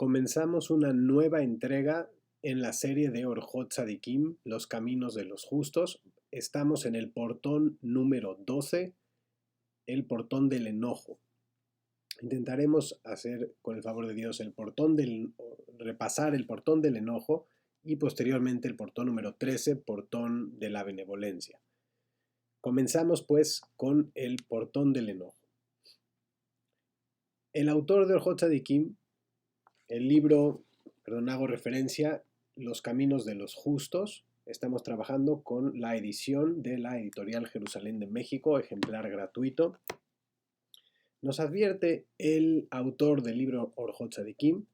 Comenzamos una nueva entrega en la serie de Orjot Tzadikim, Los Caminos de los Justos. Estamos en el portón número 12, el portón del enojo. Intentaremos hacer, con el favor de Dios, repasar el portón del enojo y posteriormente el portón número 13, portón de la benevolencia. Comenzamos pues con el portón del enojo. El autor de Orjot Tzadikim, el libro, hago referencia, Los Caminos de los Justos. Estamos trabajando con la edición de la Editorial Jerusalén de México, ejemplar gratuito. Nos advierte el autor del libro Orjot Tzadikim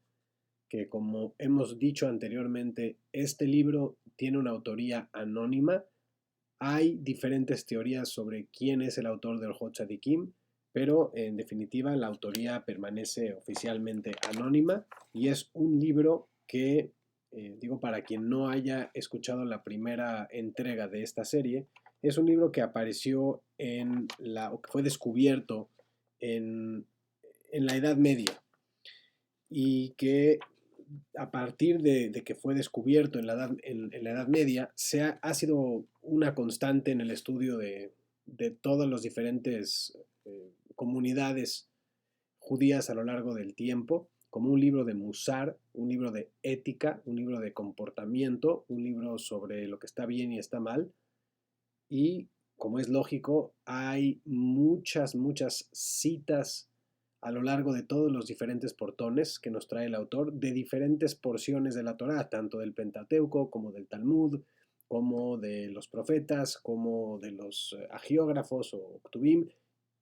que, como hemos dicho anteriormente, este libro tiene una autoría anónima. Hay diferentes teorías sobre quién es el autor de Orjot Tzadikim, pero en definitiva la autoría permanece oficialmente anónima y es un libro que, para quien no haya escuchado la primera entrega de esta serie, es un libro que apareció o que fue descubierto en la Edad Media y que a partir de que fue descubierto en la Edad Media, ha sido una constante en el estudio de todas las diferentes comunidades judías a lo largo del tiempo, como un libro de musar, un libro de ética, un libro de comportamiento, un libro sobre lo que está bien y está mal. Y, como es lógico, hay muchas citas a lo largo de todos los diferentes portones que nos trae el autor, de diferentes porciones de la Torá, tanto del Pentateuco como del Talmud, como de los profetas, como de los agiógrafos o ktubim,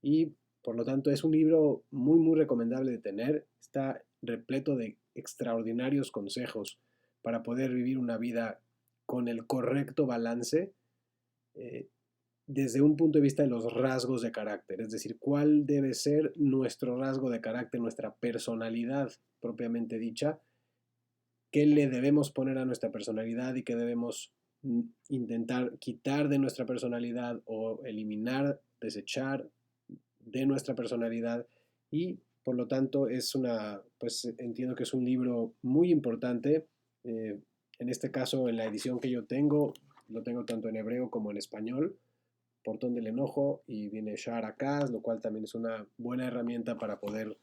y por lo tanto es un libro muy recomendable de tener. Está repleto de extraordinarios consejos para poder vivir una vida con el correcto balance, desde un punto de vista de los rasgos de carácter, es decir, cuál debe ser nuestro rasgo de carácter, nuestra personalidad propiamente dicha, qué le debemos poner a nuestra personalidad y qué debemos intentar quitar de nuestra personalidad o eliminar, desechar de nuestra personalidad. Y por lo tanto entiendo que es un libro muy importante. En este caso, en la edición que yo tengo, lo tengo tanto en hebreo como en español, Portón del Enojo, y viene Sha'ar HaKaz, lo cual también es una buena herramienta para poder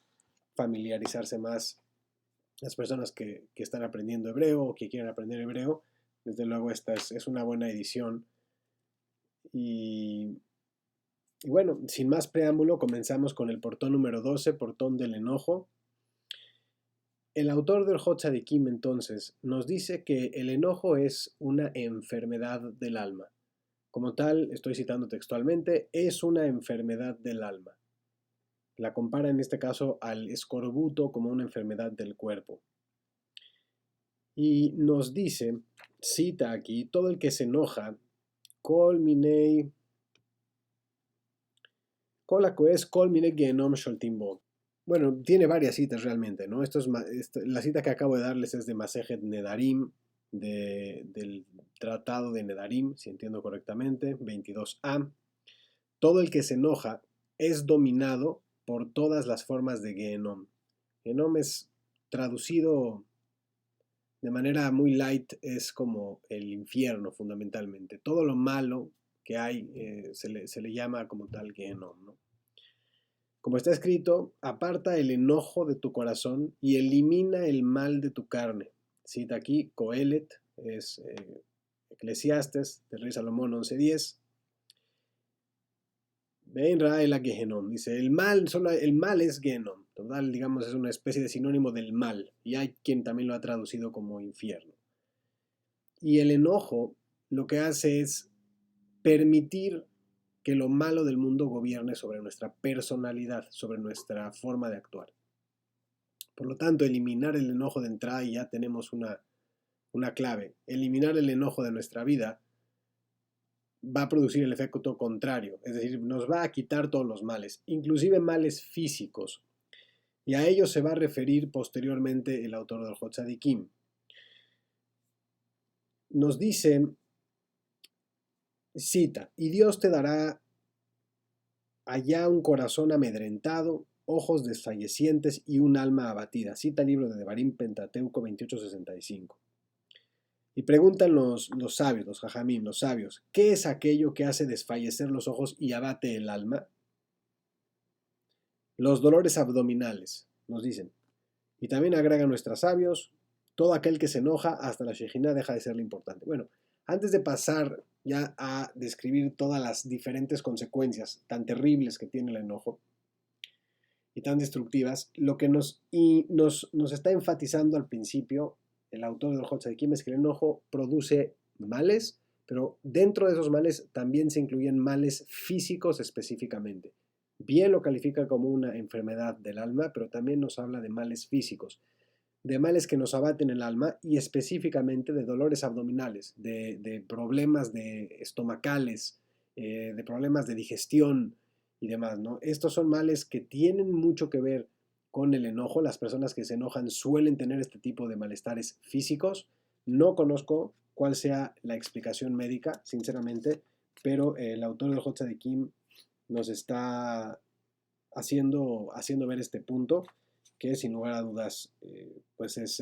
familiarizarse más las personas que están aprendiendo hebreo o que quieren aprender hebreo. Desde luego esta es una buena edición. Y bueno, sin más preámbulo, comenzamos con el portón número 12, portón del enojo. El autor del Orjot Tzadikim entonces nos dice que el enojo es una enfermedad del alma. Como tal, estoy citando textualmente, es una enfermedad del alma. La compara en este caso al escorbuto como una enfermedad del cuerpo. Y nos dice, cita aquí, todo el que se enoja, kol minei, kol hakoes, kol minei gehenom sholtim bo. Bueno, tiene varias citas realmente, ¿no? La cita que acabo de darles es de Masejet Nedarim, del Tratado de Nedarim, si entiendo correctamente, 22a. Todo el que se enoja es dominado por todas las formas de Gehenom. Gehenom es traducido de manera muy light, es como el infierno fundamentalmente. Todo lo malo que hay se le llama como tal Gehenom, ¿no? Como está escrito, aparta el enojo de tu corazón y elimina el mal de tu carne. Cita aquí Coelet, es Eclesiastes, del rey Salomón 11:10. Ven Raela Gehenom, dice, el mal es Gehenom. Total, digamos, es una especie de sinónimo del mal. Y hay quien también lo ha traducido como infierno. Y el enojo lo que hace es permitir que lo malo del mundo gobierne sobre nuestra personalidad, sobre nuestra forma de actuar. Por lo tanto, eliminar el enojo de entrada, y ya tenemos una clave. Eliminar el enojo de nuestra vida va a producir el efecto contrario, es decir, nos va a quitar todos los males, inclusive males físicos. Y a ello se va a referir posteriormente el autor del Orjot Tzadikim. Nos dice, cita, y Dios te dará allá un corazón amedrentado ojos desfallecientes y un alma abatida. Cita el libro de Devarim Pentateuco 28:65. Y preguntan los sabios, los jajamim, los sabios, ¿qué es aquello que hace desfallecer los ojos y abate el alma? Los dolores abdominales, nos dicen. Y también agregan nuestros sabios, todo aquel que se enoja, hasta la Shejina deja de ser lo importante. Bueno, antes de pasar ya a describir todas las diferentes consecuencias tan terribles que tiene el enojo y tan destructivas, lo que nos está enfatizando al principio el autor del Hot Sadikim es que el enojo produce males, pero dentro de esos males también se incluyen males físicos específicamente. Bien lo califica como una enfermedad del alma, pero también nos habla de males físicos, de males que nos abaten el alma y específicamente de dolores abdominales, de problemas de estomacales, de problemas de digestión y demás, ¿no? Estos son males que tienen mucho que ver con el enojo. Las personas que se enojan suelen tener este tipo de malestares físicos. No conozco cuál sea la explicación médica, sinceramente, pero el autor del Hot Sadikim nos está haciendo ver este punto que sin lugar a dudas pues es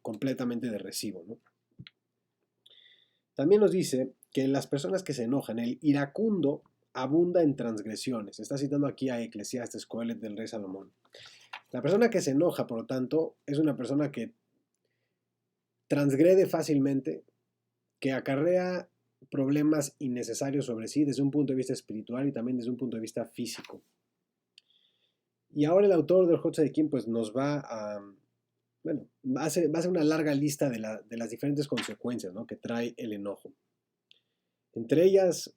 completamente de recibo, ¿no? También nos dice que las personas que se enojan, el iracundo abunda en transgresiones. Está citando aquí a Eclesiastes, Coelet del rey Salomón. La persona que se enoja, por lo tanto, es una persona que transgrede fácilmente, que acarrea problemas innecesarios sobre sí desde un punto de vista espiritual y también desde un punto de vista físico. Y ahora el autor del Hot Sadikim pues nos va a, bueno, va a ser una larga lista de las diferentes consecuencias, ¿no?, que trae el enojo. Entre ellas,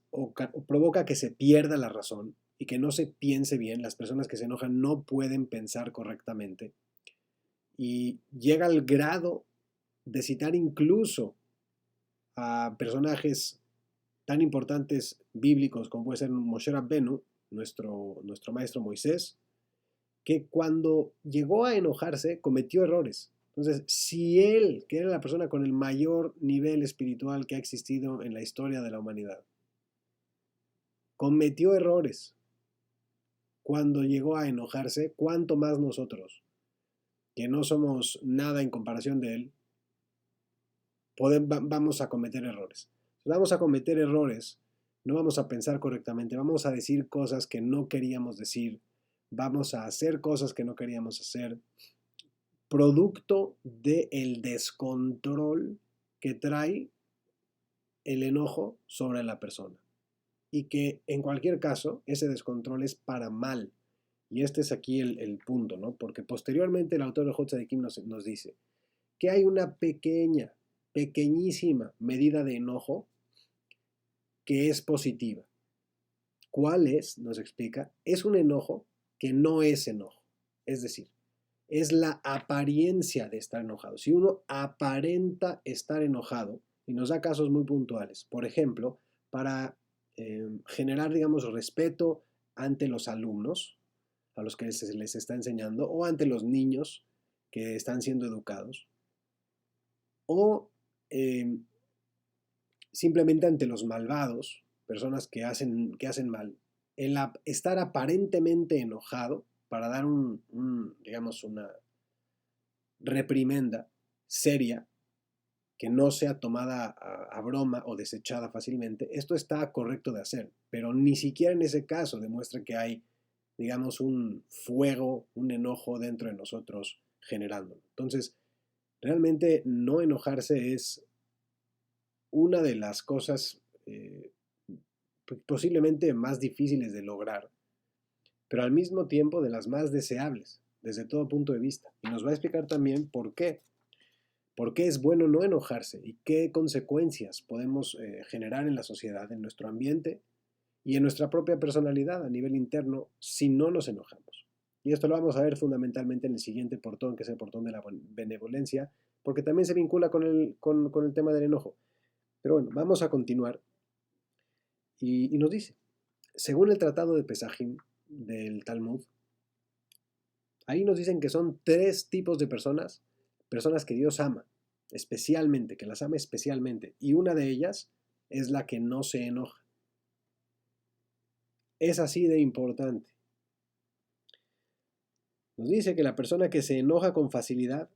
provoca que se pierda la razón y que no se piense bien. Las personas que se enojan no pueden pensar correctamente. Y llega al grado de citar incluso a personajes tan importantes bíblicos como puede ser Moshe Rabbenu, nuestro maestro Moisés, que cuando llegó a enojarse cometió errores. Entonces, si él, que era la persona con el mayor nivel espiritual que ha existido en la historia de la humanidad, cometió errores cuando llegó a enojarse, ¿cuánto más nosotros, que no somos nada en comparación de él, vamos a cometer errores? Vamos a cometer errores, no vamos a pensar correctamente, vamos a decir cosas que no queríamos decir, vamos a hacer cosas que no queríamos hacer, producto del descontrol que trae el enojo sobre la persona. Y que en cualquier caso ese descontrol es para mal. Y este es aquí el punto, ¿no? Porque posteriormente el autor de Hot Sadikim nos dice que hay una pequeñísima medida de enojo que es positiva. ¿Cuál es? Nos explica. Es un enojo que no es enojo. Es decir, es la apariencia de estar enojado. Si uno aparenta estar enojado, y nos da casos muy puntuales, por ejemplo, para generar, digamos, respeto ante los alumnos, a los que se les está enseñando, o ante los niños que están siendo educados, o simplemente ante los malvados, personas que hacen mal, el estar aparentemente enojado para dar digamos, una reprimenda seria que no sea tomada a broma o desechada fácilmente, esto está correcto de hacer, pero ni siquiera en ese caso demuestra que hay, digamos, un fuego, un enojo dentro de nosotros generándolo. Entonces, realmente no enojarse es una de las cosas posiblemente más difíciles de lograr, pero al mismo tiempo de las más deseables desde todo punto de vista. Y nos va a explicar también por qué. ¿Por qué es bueno no enojarse y qué consecuencias podemos generar en la sociedad, en nuestro ambiente y en nuestra propia personalidad a nivel interno si no nos enojamos? Y esto lo vamos a ver fundamentalmente en el siguiente portón, que es el portón de la benevolencia, porque también se vincula con el tema del enojo. Pero bueno, vamos a continuar. Y nos dice, según el tratado de Pesajim del Talmud, ahí nos dicen que son tres tipos de personas que Dios ama especialmente, que las ama especialmente, y una de ellas es la que no se enoja. Es así de importante. Nos dice que la persona que se enoja con facilidad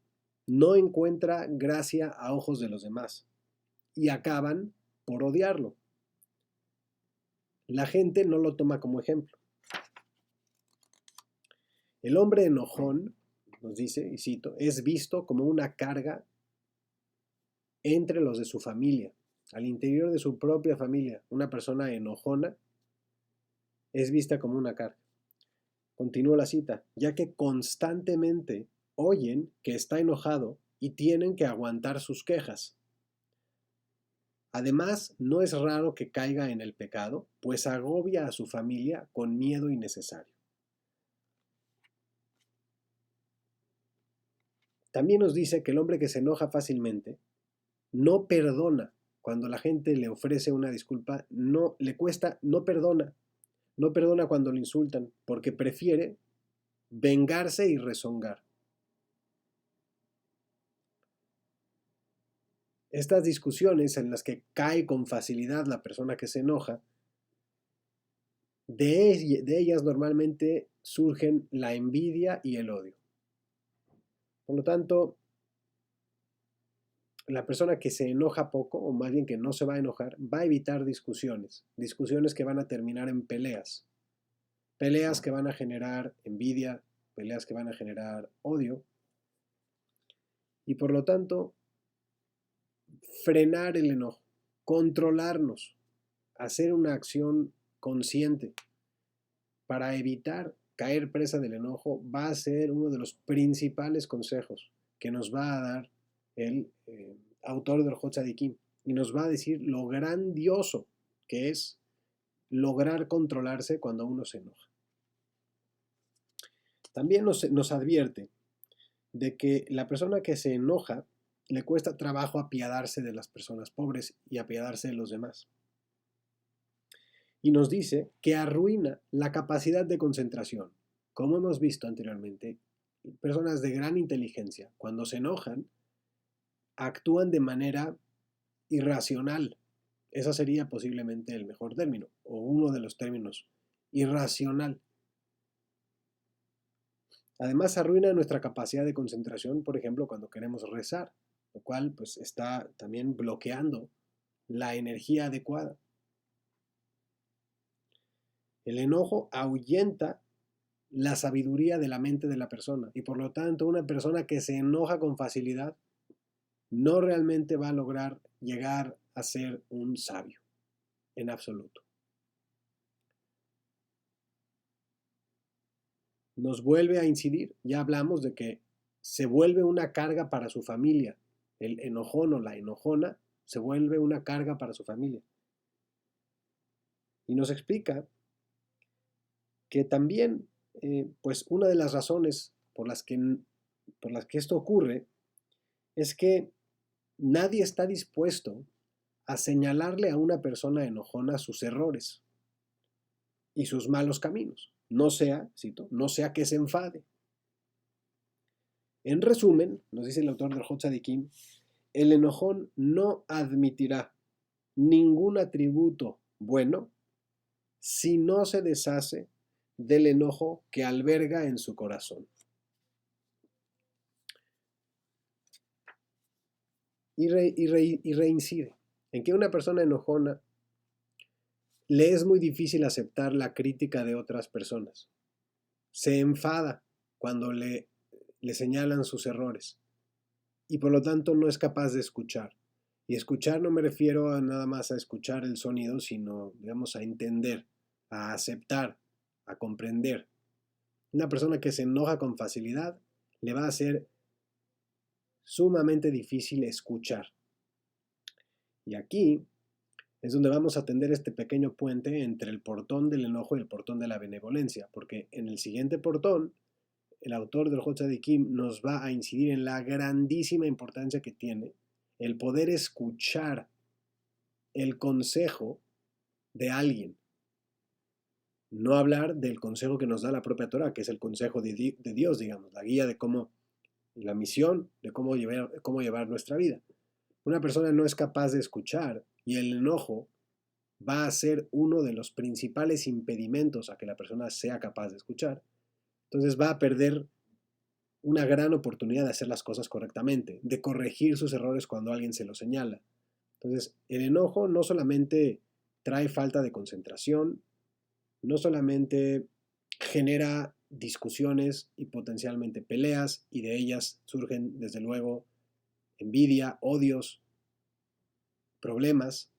no encuentra gracia a ojos de los demás y acaban por odiarlo. La gente no lo toma como ejemplo. El hombre enojón, nos dice, y cito, es visto como una carga entre los de su familia, al interior de su propia familia. Una persona enojona es vista como una carga. Continúa la cita, ya que constantemente oyen que está enojado y tienen que aguantar sus quejas. Además, no es raro que caiga en el pecado, pues agobia a su familia con miedo innecesario. También nos dice que el hombre que se enoja fácilmente no perdona. Cuando la gente le ofrece una disculpa, no le cuesta, no perdona. No perdona cuando lo insultan, porque prefiere vengarse y rezongar. Estas discusiones en las que cae con facilidad la persona que se enoja, de ellas normalmente surgen la envidia y el odio. Por lo tanto, la persona que se enoja poco, o más bien que no se va a enojar, va a evitar discusiones que van a terminar en peleas que van a generar envidia, peleas que van a generar odio, y por lo tanto, frenar el enojo, controlarnos, hacer una acción consciente para evitar caer presa del enojo va a ser uno de los principales consejos que nos va a dar el autor del Hot Tzadikim, y nos va a decir lo grandioso que es lograr controlarse cuando uno se enoja. También nos advierte de que la persona que se enoja le cuesta trabajo apiadarse de las personas pobres y apiadarse de los demás. Y nos dice que arruina la capacidad de concentración. Como hemos visto anteriormente, personas de gran inteligencia, cuando se enojan, actúan de manera irracional. Ese sería posiblemente el mejor término, o uno de los términos, irracional. Además, arruina nuestra capacidad de concentración, por ejemplo, cuando queremos rezar, lo cual pues está también bloqueando la energía adecuada. El enojo ahuyenta la sabiduría de la mente de la persona, y por lo tanto una persona que se enoja con facilidad no realmente va a lograr llegar a ser un sabio en absoluto. Nos vuelve a incidir, ya hablamos de que se vuelve una carga para su familia. El enojón o la enojona se vuelve una carga para su familia. Y nos explica que también, pues una de las razones por las que esto ocurre es que nadie está dispuesto a señalarle a una persona enojona sus errores y sus malos caminos. No sea, cito, no sea que se enfade. En resumen, nos dice el autor del Hot Tzadikim, el enojón no admitirá ningún atributo bueno si no se deshace del enojo que alberga en su corazón. Y reincide en que una persona enojona le es muy difícil aceptar la crítica de otras personas. Se enfada cuando le señalan sus errores y por lo tanto no es capaz de escuchar. Y escuchar no me refiero a nada más a escuchar el sonido, sino, digamos, a entender, a aceptar, a comprender. Una persona que se enoja con facilidad le va a ser sumamente difícil escuchar. Y aquí es donde vamos a tender este pequeño puente entre el portón del enojo y el portón de la benevolencia, porque en el siguiente portón, el autor del Hot Tzadikim nos va a incidir en la grandísima importancia que tiene el poder escuchar el consejo de alguien. No hablar del consejo que nos da la propia Torah, que es el consejo de Dios, digamos, la guía de cómo, la misión de cómo llevar nuestra vida. Una persona no es capaz de escuchar y el enojo va a ser uno de los principales impedimentos a que la persona sea capaz de escuchar. Entonces va a perder una gran oportunidad de hacer las cosas correctamente, de corregir sus errores cuando alguien se los señala. Entonces, el enojo no solamente trae falta de concentración, no solamente genera discusiones y potencialmente peleas, y de ellas surgen, desde luego, envidia, odios, problemas,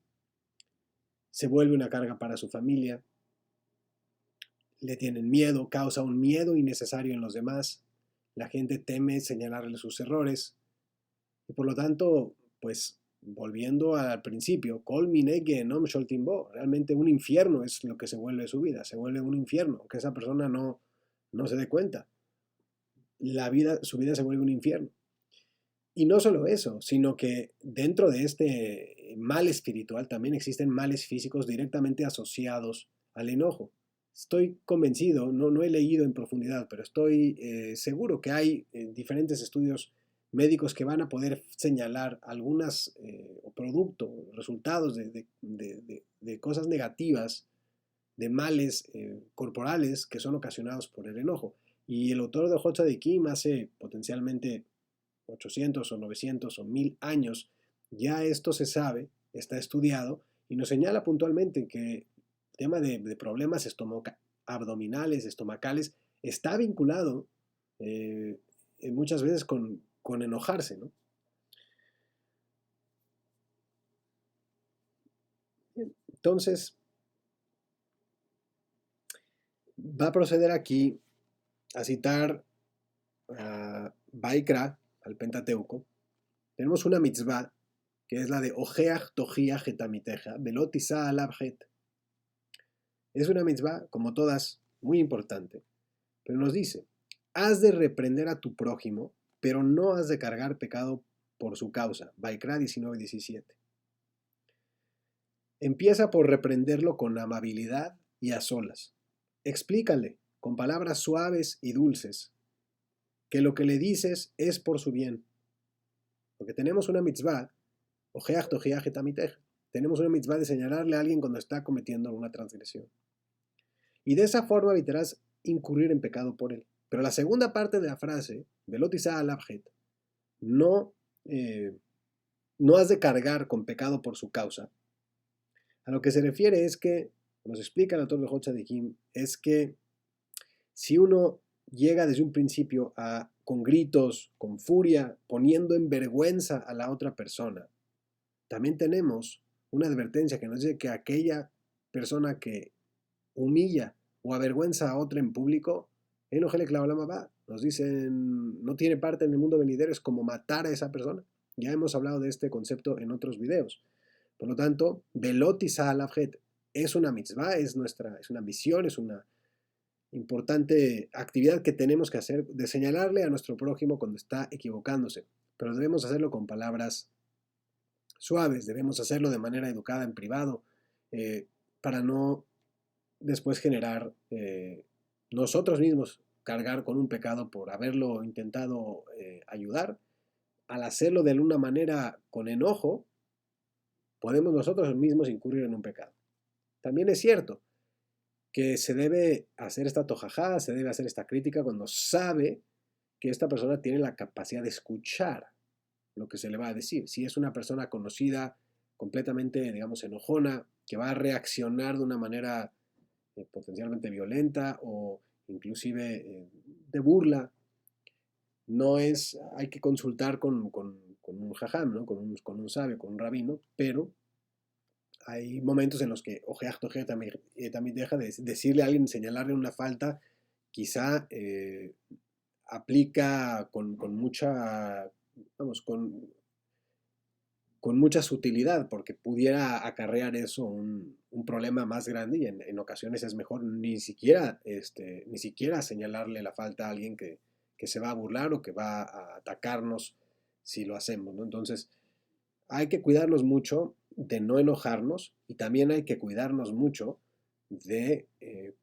se vuelve una carga para su familia, le tienen miedo, causa un miedo innecesario en los demás, la gente teme señalarle sus errores, y por lo tanto, pues volviendo al principio, Kol Minei Gehenom Sholtim Bo, realmente un infierno es lo que se vuelve su vida, se vuelve un infierno, aunque esa persona no se dé cuenta. Su vida se vuelve un infierno. Y no solo eso, sino que dentro de este mal espiritual también existen males físicos directamente asociados al enojo. Estoy convencido, no he leído en profundidad, pero estoy seguro que hay diferentes estudios médicos que van a poder señalar algunas productos, resultados de cosas negativas, de males corporales que son ocasionados por el enojo. Y el autor de Hocha de Kim hace potencialmente 800 o 900 o 1000 años, ya esto se sabe, está estudiado y nos señala puntualmente que el tema de problemas abdominales, estomacales, está vinculado muchas veces con enojarse, ¿no? Entonces, va a proceder aquí a citar a Baikra, al Pentateuco. Tenemos una mitzvah que es la de Ojeach Tojiach etamiteja, Velotisa alabjet. Es una mitzvah, como todas, muy importante, pero nos dice, has de reprender a tu prójimo, pero no has de cargar pecado por su causa. Baikra 19:17. Empieza por reprenderlo con amabilidad y a solas. Explícale, con palabras suaves y dulces, que lo que le dices es por su bien. Porque tenemos una mitzvah, Ojeach Tojiach etamiteja. Tenemos una mitzvah de señalarle a alguien cuando está cometiendo alguna transgresión. Y de esa forma evitarás incurrir en pecado por él. Pero la segunda parte de la frase, Velotisa alabjet, no, no has de cargar con pecado por su causa. A lo que se refiere es que, nos explica el autor de Hocha de Kim, es que si uno llega desde un principio con gritos, con furia, poniendo en vergüenza a la otra persona, también tenemos una advertencia que nos dice que aquella persona que humilla o avergüenza a otra en público, nos dicen, no tiene parte en el mundo venidero, es como matar a esa persona. Ya hemos hablado de este concepto en otros videos. Por lo tanto, Veloti Sa'alabjet es una mitzvah, es una misión, es una importante actividad que tenemos que hacer de señalarle a nuestro prójimo cuando está equivocándose. Pero debemos hacerlo con palabras suaves, debemos hacerlo de manera educada en privado, para no después generar nosotros mismos cargar con un pecado por haberlo intentado ayudar. Al hacerlo de alguna manera con enojo, podemos nosotros mismos incurrir en un pecado. También es cierto que se debe hacer esta tojajá, se debe hacer esta crítica cuando sabe que esta persona tiene la capacidad de escuchar lo que se le va a decir. Si es una persona conocida, completamente, digamos, enojona, que va a reaccionar de una manera potencialmente violenta o inclusive de burla, hay que consultar con un jajam, ¿no? con un sabio, con un rabino, pero hay momentos en los que ojeach tojea también deja de decirle a alguien, señalarle una falta, quizá aplica con mucha, vamos, con mucha sutilidad, porque pudiera acarrear eso un problema más grande y en ocasiones es mejor ni siquiera señalarle la falta a alguien que se va a burlar o que va a atacarnos si lo hacemos, ¿no? Entonces, hay que cuidarnos mucho de no enojarnos y también hay que cuidarnos mucho de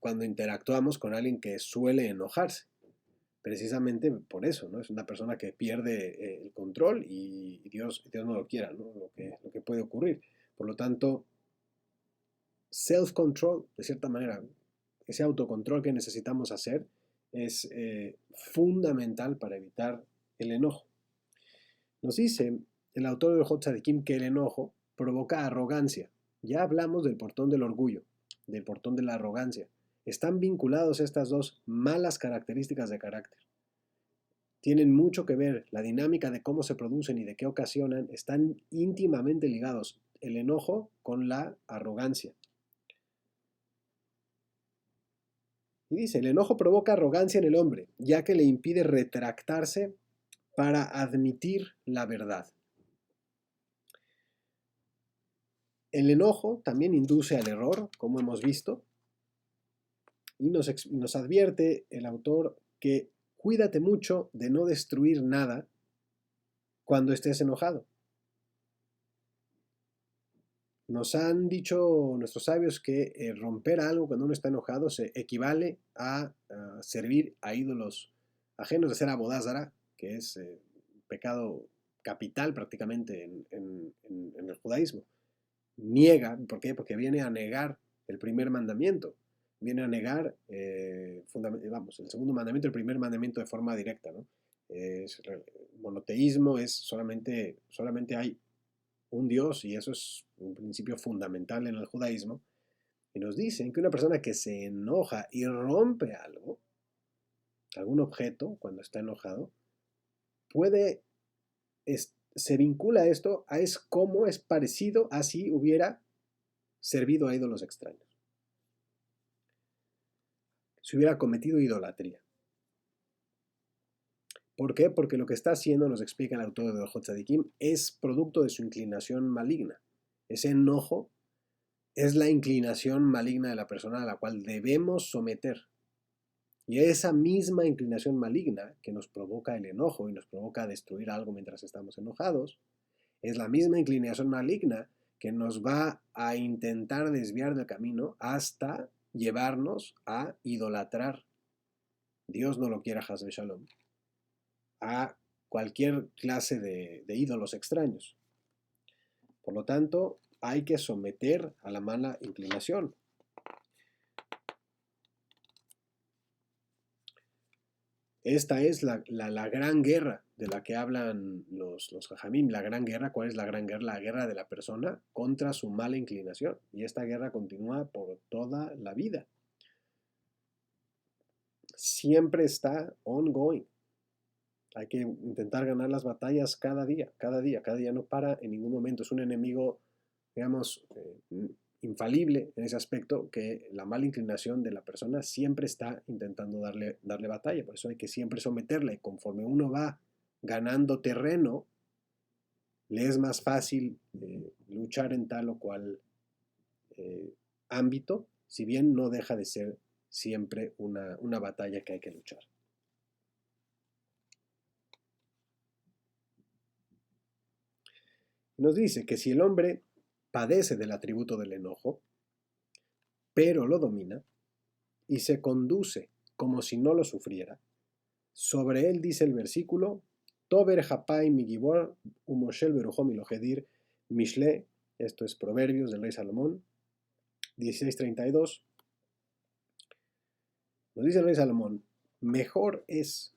cuando interactuamos con alguien que suele enojarse. Precisamente por eso, ¿no? Es una persona que pierde el control y Dios no lo quiera, ¿no? Lo que puede ocurrir. Por lo tanto, self-control, de cierta manera, ese autocontrol que necesitamos hacer, es fundamental para evitar el enojo. Nos dice el autor del Hot Tzadikim que el enojo provoca arrogancia. Ya hablamos del portón del orgullo, del portón de la arrogancia. Están vinculados estas dos malas características de carácter. Tienen mucho que ver, la dinámica de cómo se producen y de qué ocasionan están íntimamente ligados el enojo con la arrogancia. Y dice, el enojo provoca arrogancia en el hombre, ya que le impide retractarse para admitir la verdad. El enojo también induce al error, como hemos visto, y nos advierte el autor que cuídate mucho de no destruir nada cuando estés enojado. Nos han dicho nuestros sabios que romper algo cuando uno está enojado se equivale a servir a ídolos ajenos, de ser abodázara, que es pecado capital prácticamente en el judaísmo. Niega, ¿por qué? Porque viene a negar el primer mandamiento, viene a negar, el segundo mandamiento, el primer mandamiento de forma directa, ¿no? Monoteísmo es solamente hay un Dios y eso es un principio fundamental en el judaísmo. Y nos dicen que una persona que se enoja y rompe algo, algún objeto cuando está enojado, se vincula esto a es como es parecido a si hubiera servido a ídolos extraños. Si hubiera cometido idolatría. ¿Por qué? Porque lo que está haciendo, nos explica el autor de Hot Tzadikim, es producto de su inclinación maligna. Ese enojo es la inclinación maligna de la persona a la cual debemos someter. Y esa misma inclinación maligna que nos provoca el enojo y nos provoca destruir algo mientras estamos enojados, es la misma inclinación maligna que nos va a intentar desviar del camino hasta llevarnos a idolatrar. Dios no lo quiera, Hasbe Shalom, a cualquier clase de ídolos extraños. Por lo tanto, hay que someter a la mala inclinación. Esta es la gran guerra de la que hablan los Jajamim. La gran guerra, ¿cuál es la gran guerra? La guerra de la persona contra su mala inclinación. Y esta guerra continúa por toda la vida. Siempre está ongoing. Hay que intentar ganar las batallas cada día, no para en ningún momento. Es un enemigo, digamos, infalible en ese aspecto, que la mala inclinación de la persona siempre está intentando darle batalla. Por eso hay que siempre someterla, y conforme uno va ganando terreno, le es más fácil luchar en tal o cual ámbito, si bien no deja de ser siempre una batalla que hay que luchar. Nos dice que si el hombre padece del atributo del enojo, pero lo domina y se conduce como si no lo sufriera, sobre él dice el versículo, Tober Hapai Migibor Umoshel Beruhom Ilohedir Mishle, esto es Proverbios del rey Salomón, 16:32. Nos dice el rey Salomón, mejor es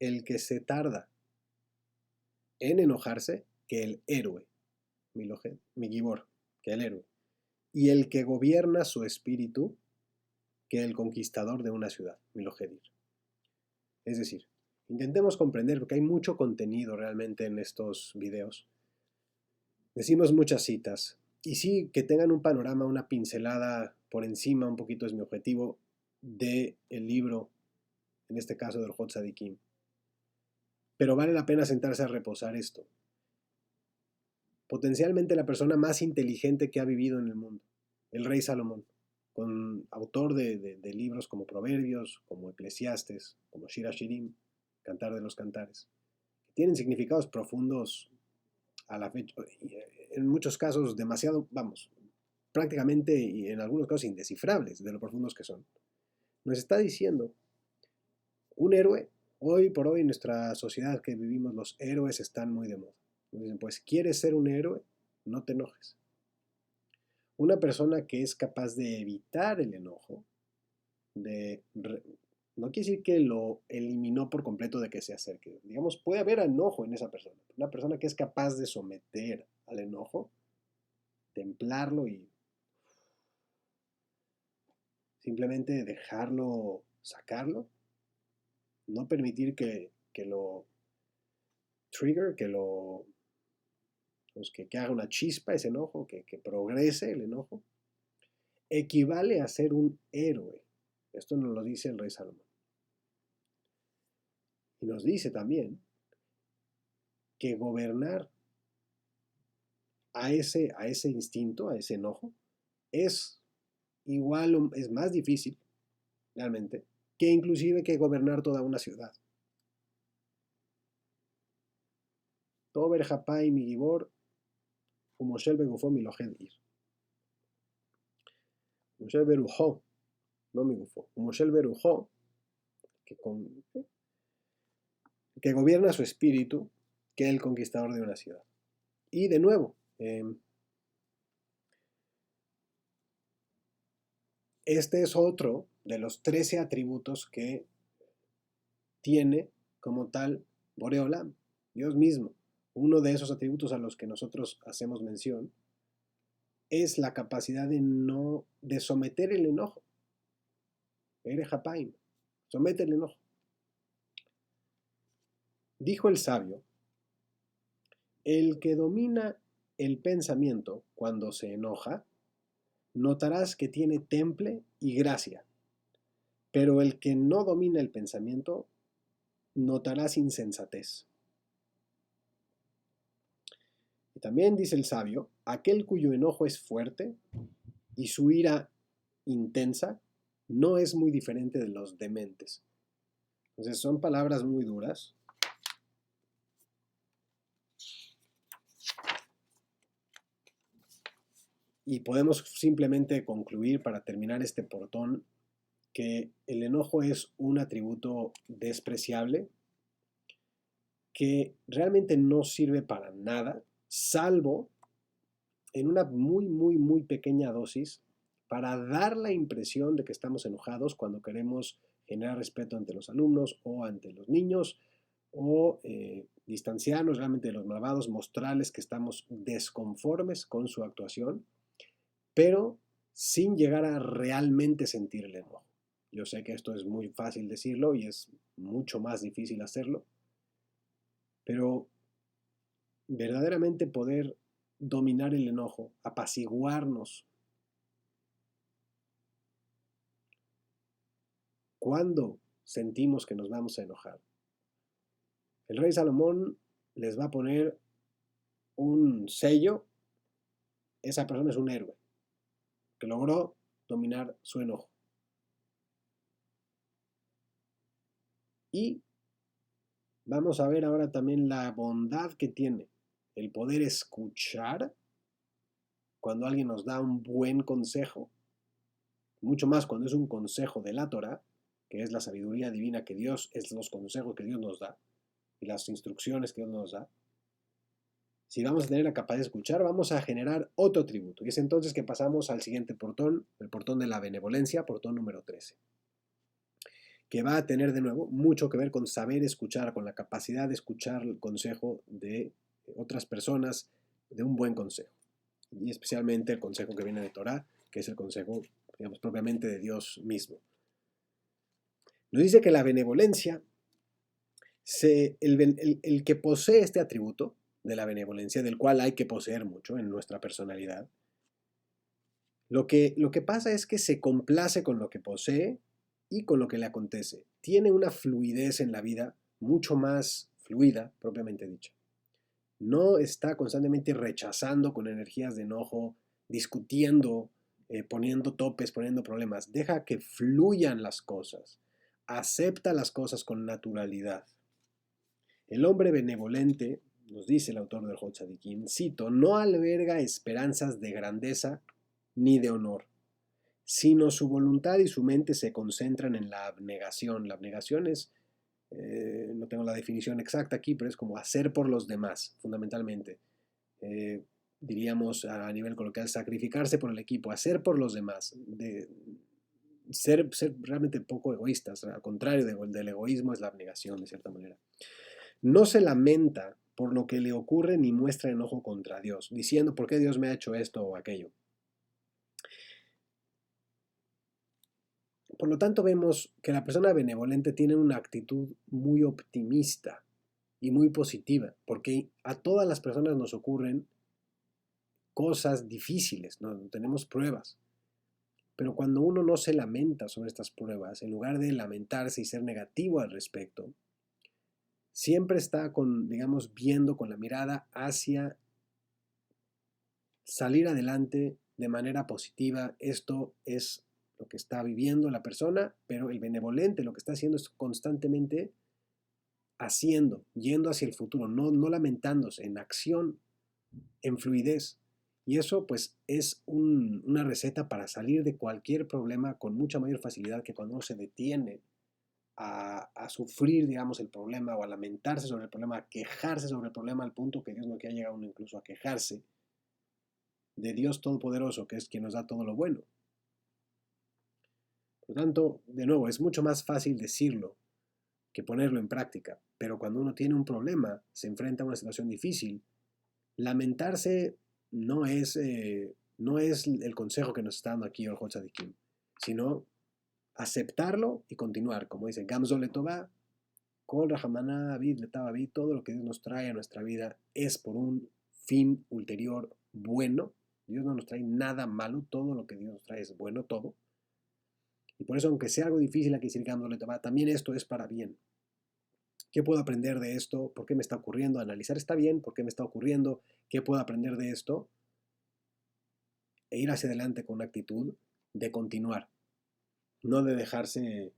el que se tarda en enojarse que el héroe, Migibor, que el héroe, y el que gobierna su espíritu que el conquistador de una ciudad, Milohedir. Es decir, intentemos comprender, porque hay mucho contenido realmente en estos videos. Decimos muchas citas, y sí, que tengan un panorama, una pincelada por encima, un poquito es mi objetivo, del libro, en este caso del Hot Tzadikim. Pero vale la pena sentarse a reposar esto. Potencialmente la persona más inteligente que ha vivido en el mundo, el rey Salomón, autor de libros como Proverbios, como Eclesiastes, como Shir Hashirim, Cantar de los Cantares, que tienen significados profundos a la fecha, en muchos casos demasiado, prácticamente y en algunos casos indescifrables de lo profundos que son. Nos está diciendo, un héroe, hoy por hoy en nuestra sociedad que vivimos, los héroes están muy de moda. Nos dicen, pues, ¿quieres ser un héroe? No te enojes. Una persona que es capaz de evitar el enojo, de no quiere decir que lo eliminó por completo de que se acerque. Digamos, puede haber enojo en esa persona. Una persona que es capaz de someter al enojo, templarlo y simplemente dejarlo sacarlo, no permitir que lo trigger, que haga una chispa ese enojo, que progrese el enojo, equivale a ser un héroe. Esto nos lo dice el rey Salomón. Y nos dice también que gobernar a ese instinto, a ese enojo, es igual, es más difícil, realmente, que inclusive que gobernar toda una ciudad. Tober Japai mi Gibor, Umoshel Begufo mi Lohed Ir. Umoshel Berujo, no mi Gufo. Umoshel Berujo, que, que gobierna su espíritu, que el conquistador de una ciudad. Y de nuevo, este es otro de los 13 atributos que tiene como tal Boreolam, Dios mismo. Uno de esos atributos a los que nosotros hacemos mención es la capacidad de someter el enojo. Ere Hapaim, somete el enojo. Dijo el sabio, el que domina el pensamiento cuando se enoja, notarás que tiene temple y gracia, pero el que no domina el pensamiento, notarás insensatez. Y también dice el sabio, aquel cuyo enojo es fuerte y su ira intensa, no es muy diferente de los dementes. Entonces son palabras muy duras. Y podemos simplemente concluir para terminar este portón que el enojo es un atributo despreciable que realmente no sirve para nada, salvo en una muy, muy, muy pequeña dosis para dar la impresión de que estamos enojados cuando queremos generar respeto ante los alumnos o ante los niños o distanciarnos realmente de los malvados, mostrarles que estamos desconformes con su actuación, pero sin llegar a realmente sentir el enojo. Yo sé que esto es muy fácil decirlo y es mucho más difícil hacerlo, pero verdaderamente poder dominar el enojo, apaciguarnos, cuando sentimos que nos vamos a enojar. El rey Salomón les va a poner un sello, esa persona es un héroe, que logró dominar su enojo. Y vamos a ver ahora también la bondad que tiene el poder escuchar cuando alguien nos da un buen consejo, mucho más cuando es un consejo de la Torah, que es la sabiduría divina que Dios, es los consejos que Dios nos da y las instrucciones que Dios nos da. Si vamos a tener la capacidad de escuchar, vamos a generar otro tributo. Y es entonces que pasamos al siguiente portón, el portón de la benevolencia, portón número 13, que va a tener de nuevo mucho que ver con saber escuchar, con la capacidad de escuchar el consejo de otras personas, de un buen consejo. Y especialmente el consejo que viene de Torah, que es el consejo, digamos, propiamente de Dios mismo. Nos dice que la benevolencia, el que posee este atributo de la benevolencia, del cual hay que poseer mucho en nuestra personalidad, lo que pasa es que se complace con lo que posee y con lo que le acontece. Tiene una fluidez en la vida mucho más fluida, propiamente dicha. No está constantemente rechazando con energías de enojo, discutiendo, poniendo topes, poniendo problemas. Deja que fluyan las cosas. Acepta las cosas con naturalidad. El hombre benevolente, nos dice el autor del Hot Tzadikim, cito, no alberga esperanzas de grandeza ni de honor, sino su voluntad y su mente se concentran en la abnegación. La abnegación es, no tengo la definición exacta aquí, pero es como hacer por los demás, fundamentalmente. Diríamos a nivel coloquial, sacrificarse por el equipo, hacer por los demás, ser realmente poco egoístas. Al contrario del egoísmo es la abnegación, de cierta manera. No se lamenta por lo que le ocurre ni muestra enojo contra Dios, diciendo por qué Dios me ha hecho esto o aquello. Por lo tanto, vemos que la persona benevolente tiene una actitud muy optimista y muy positiva, porque a todas las personas nos ocurren cosas difíciles, ¿no? Tenemos pruebas. Pero cuando uno no se lamenta sobre estas pruebas, en lugar de lamentarse y ser negativo al respecto, siempre está digamos, viendo con la mirada hacia salir adelante de manera positiva. Esto es lo que está viviendo la persona, pero el benevolente lo que está haciendo es constantemente haciendo, yendo hacia el futuro, no lamentándose, en acción, en fluidez. Y eso pues es una receta para salir de cualquier problema con mucha mayor facilidad que cuando uno se detiene a sufrir, digamos, el problema o a lamentarse sobre el problema, a quejarse sobre el problema al punto que Dios no quiera llegar a uno incluso a quejarse de Dios Todopoderoso, que es quien nos da todo lo bueno. Por lo tanto, de nuevo, es mucho más fácil decirlo que ponerlo en práctica, pero cuando uno tiene un problema, se enfrenta a una situación difícil, lamentarse no es el consejo que nos está dando aquí el Hotzadikim, sino aceptarlo y continuar. Como dice, Gamzo Letová, Kol Rahamana Avid Letabavid, todo lo que Dios nos trae a nuestra vida es por un fin ulterior bueno. Dios no nos trae nada malo, todo lo que Dios nos trae es bueno, todo. Y por eso, aunque sea algo difícil, hay que decir Gamzo Letová, también esto es para bien. ¿Qué puedo aprender de esto? ¿Por qué me está ocurriendo? Analizar está bien, ¿por qué me está ocurriendo? ¿Qué puedo aprender de esto? E ir hacia adelante con una actitud de continuar, no de dejarse,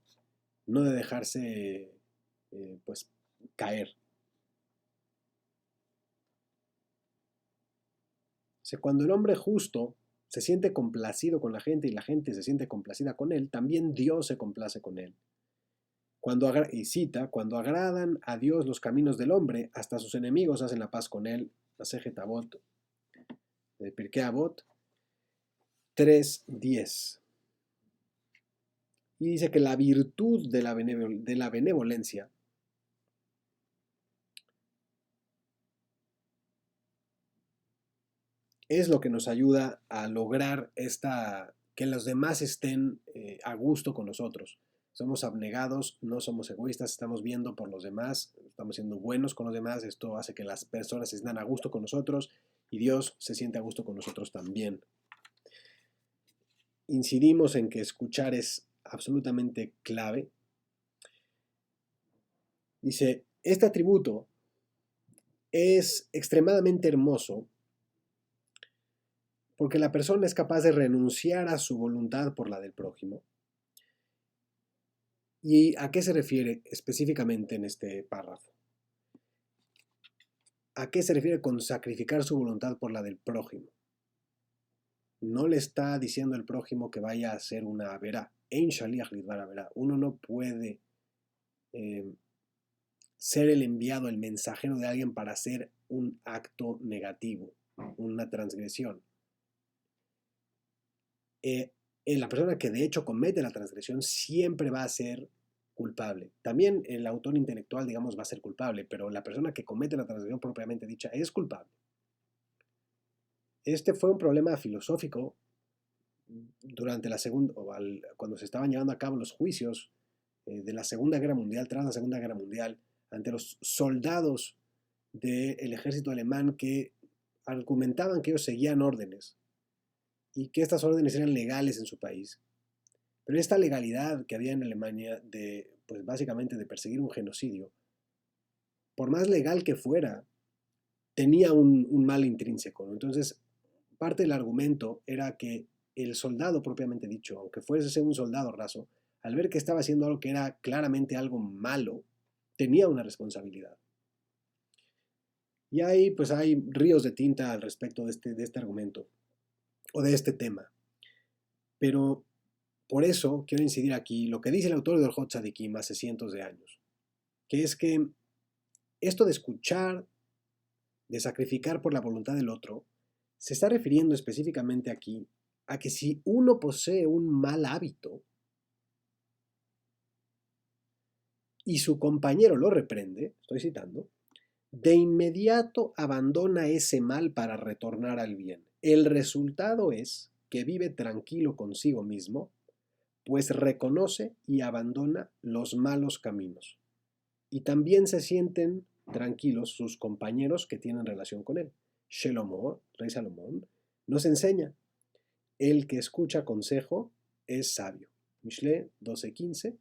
no de dejarse pues caer. O sea, cuando el hombre justo se siente complacido con la gente y la gente se siente complacida con él, también Dios se complace con él. Y cita, cuando agradan a Dios los caminos del hombre, hasta sus enemigos hacen la paz con él. Masejet Avot, de Pirkei Avot 3:10. Y dice que la virtud de la benevolencia es lo que nos ayuda a lograr que los demás estén a gusto con nosotros. Somos abnegados, no somos egoístas, estamos viendo por los demás, estamos siendo buenos con los demás, esto hace que las personas estén a gusto con nosotros y Dios se siente a gusto con nosotros también. Incidimos en que escuchar es absolutamente clave. Dice, este atributo es extremadamente hermoso porque la persona es capaz de renunciar a su voluntad por la del prójimo. ¿Y a qué se refiere específicamente en este párrafo? ¿A qué se refiere con sacrificar su voluntad por la del prójimo? No le está diciendo al prójimo que vaya a hacer una verá. Ein shaliach lidbar verá. Uno no puede ser el enviado, el mensajero de alguien para hacer un acto negativo, una transgresión. La persona que de hecho comete la transgresión siempre va a ser culpable. También el autor intelectual, digamos, va a ser culpable, pero la persona que comete la transgresión propiamente dicha es culpable. Este fue un problema filosófico durante la segunda, cuando se estaban llevando a cabo los juicios de la Segunda Guerra Mundial, tras la Segunda Guerra Mundial, ante los soldados del ejército alemán que argumentaban que ellos seguían órdenes y que estas órdenes eran legales en su país. Pero esta legalidad que había en Alemania pues básicamente de perseguir un genocidio, por más legal que fuera, tenía un mal intrínseco, ¿no? Entonces, parte del argumento era que el soldado propiamente dicho, aunque fuese un soldado raso, al ver que estaba haciendo algo que era claramente algo malo, tenía una responsabilidad. Y ahí pues hay ríos de tinta al respecto de este argumento o de este tema. Pero por eso quiero incidir aquí lo que dice el autor del Hot Tzadikim hace cientos de años, que es que esto de escuchar, de sacrificar por la voluntad del otro, se está refiriendo específicamente aquí a que si uno posee un mal hábito, y su compañero lo reprende, estoy citando, de inmediato abandona ese mal para retornar al bien. El resultado es que vive tranquilo consigo mismo, pues reconoce y abandona los malos caminos. Y también se sienten tranquilos sus compañeros que tienen relación con él. Shelomo, rey Salomón, nos enseña, el que escucha consejo es sabio. Mishle 12:15.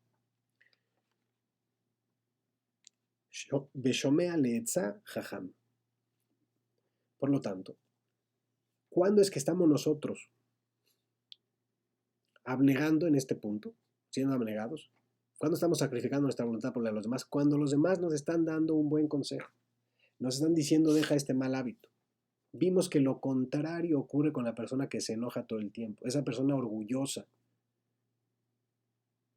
Beshomea leetza jajam. Por lo tanto, ¿cuándo es que estamos nosotros abnegando en este punto? Siendo abnegados. ¿Cuándo estamos sacrificando nuestra voluntad por la de los demás? Cuando los demás nos están dando un buen consejo. Nos están diciendo, deja este mal hábito. Vimos que lo contrario ocurre con la persona que se enoja todo el tiempo. Esa persona orgullosa,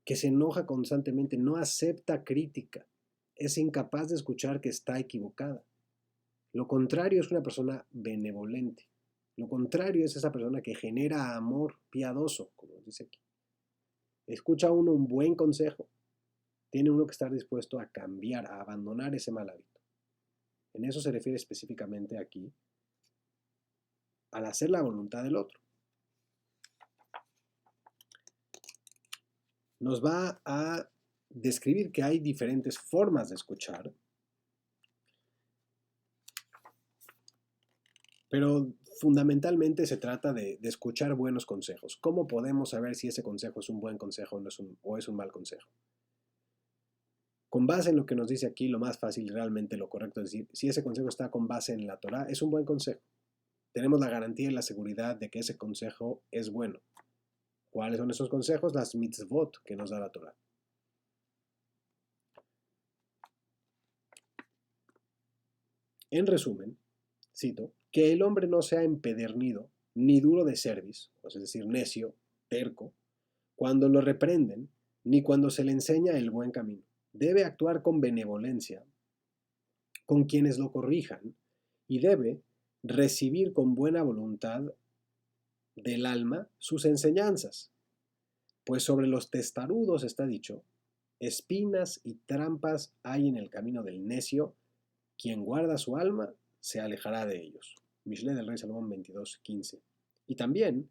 que se enoja constantemente, no acepta crítica, es incapaz de escuchar que está equivocada. Lo contrario es una persona benevolente. Lo contrario es esa persona que genera amor piadoso, como dice aquí. Escucha uno un buen consejo, tiene uno que estar dispuesto a cambiar, a abandonar ese mal hábito. En eso se refiere específicamente aquí al hacer la voluntad del otro. Nos va a describir que hay diferentes formas de escuchar, pero fundamentalmente se trata de escuchar buenos consejos. ¿Cómo podemos saber si ese consejo es un buen consejo o es un mal consejo? Con base en lo que nos dice aquí, lo más fácil, realmente lo correcto es decir, si ese consejo está con base en la Torah, es un buen consejo. Tenemos la garantía y la seguridad de que ese consejo es bueno. ¿Cuáles son esos consejos? Las mitzvot que nos da la Torah. En resumen, cito, que el hombre no sea empedernido ni duro de cerviz, es decir, necio, terco, cuando lo reprenden, ni cuando se le enseña el buen camino. Debe actuar con benevolencia con quienes lo corrijan y debe recibir con buena voluntad del alma sus enseñanzas, pues sobre los testarudos está dicho, espinas y trampas hay en el camino del necio, quien guarda su alma se alejará de ellos. Mishle del rey Salomón 22:15. Y también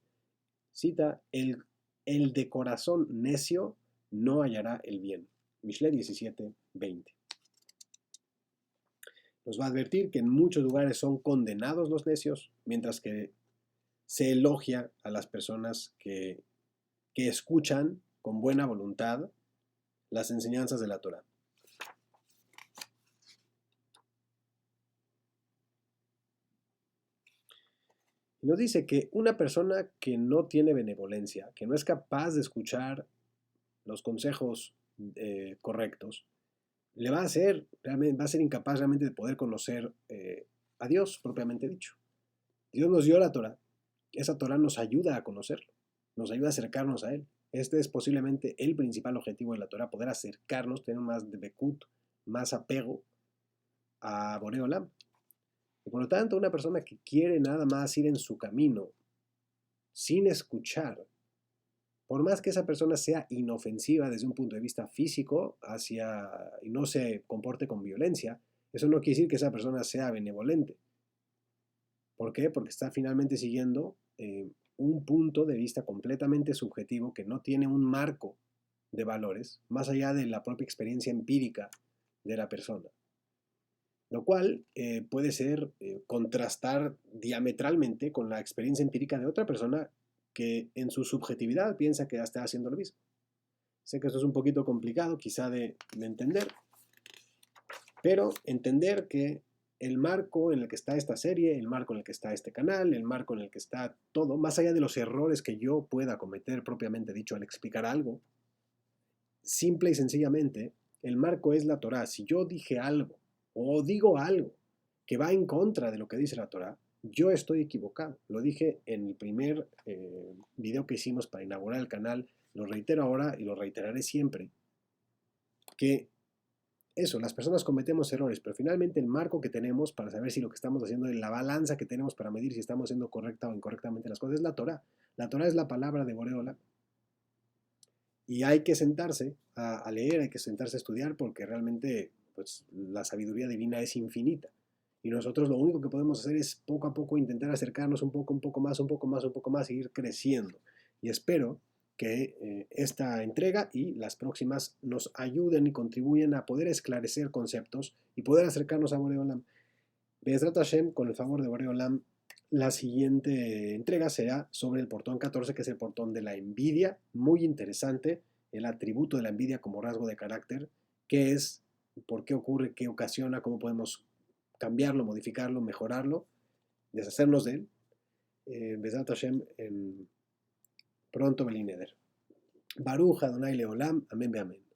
cita, el de corazón necio no hallará el bien. Mishle 17:20. Nos va a advertir que en muchos lugares son condenados los necios, mientras que se elogia a las personas que escuchan con buena voluntad las enseñanzas de la Torah. Nos dice que una persona que no tiene benevolencia, que no es capaz de escuchar los consejos correctos, le va a ser incapaz realmente de poder conocer a Dios propiamente dicho. Dios nos dio la Torah. Esa Torah nos ayuda a conocerlo, nos ayuda a acercarnos a Él. Este es posiblemente el principal objetivo de la Torah, poder acercarnos, tener más de bekut, más apego a Boré Olam. Y por lo tanto, una persona que quiere nada más ir en su camino, sin escuchar, por más que esa persona sea inofensiva desde un punto de vista físico y no se comporte con violencia, eso no quiere decir que esa persona sea benevolente. ¿Por qué? Porque está finalmente siguiendo un punto de vista completamente subjetivo que no tiene un marco de valores más allá de la propia experiencia empírica de la persona. Lo cual puede ser contrastar diametralmente con la experiencia empírica de otra persona que en su subjetividad piensa que está haciendo lo mismo. Sé que esto es un poquito complicado quizá de entender, pero entender que el marco en el que está esta serie, el marco en el que está este canal, el marco en el que está todo, más allá de los errores que yo pueda cometer propiamente dicho al explicar algo, simple y sencillamente, el marco es la Torah. Si yo dije algo o digo algo que va en contra de lo que dice la Torah, yo estoy equivocado. Lo dije en el primer video que hicimos para inaugurar el canal, lo reitero ahora y lo reiteraré siempre, que eso, las personas cometemos errores, pero finalmente el marco que tenemos para saber si lo que estamos haciendo, la balanza que tenemos para medir si estamos haciendo correcta o incorrectamente las cosas, es la Torah. La Torah es la palabra de Boré Olam. Y hay que sentarse a leer, hay que sentarse a estudiar porque realmente pues, la sabiduría divina es infinita. Y nosotros lo único que podemos hacer es poco a poco intentar acercarnos un poco más, un poco más, un poco más, e ir creciendo. Y espero que esta entrega y las próximas nos ayuden y contribuyan a poder esclarecer conceptos y poder acercarnos a Boreolam. Bezrat Hashem, con el favor de Boreolam, la siguiente entrega será sobre el portón 14, que es el portón de la envidia. Muy interesante, el atributo de la envidia como rasgo de carácter. ¿Qué es? ¿Por qué ocurre? ¿Qué ocasiona? ¿Cómo podemos cambiarlo, modificarlo, mejorarlo? Deshacernos de él. Bezrat Hashem, pronto Belineder. Baruch Adonai Leolam. Amén, amén.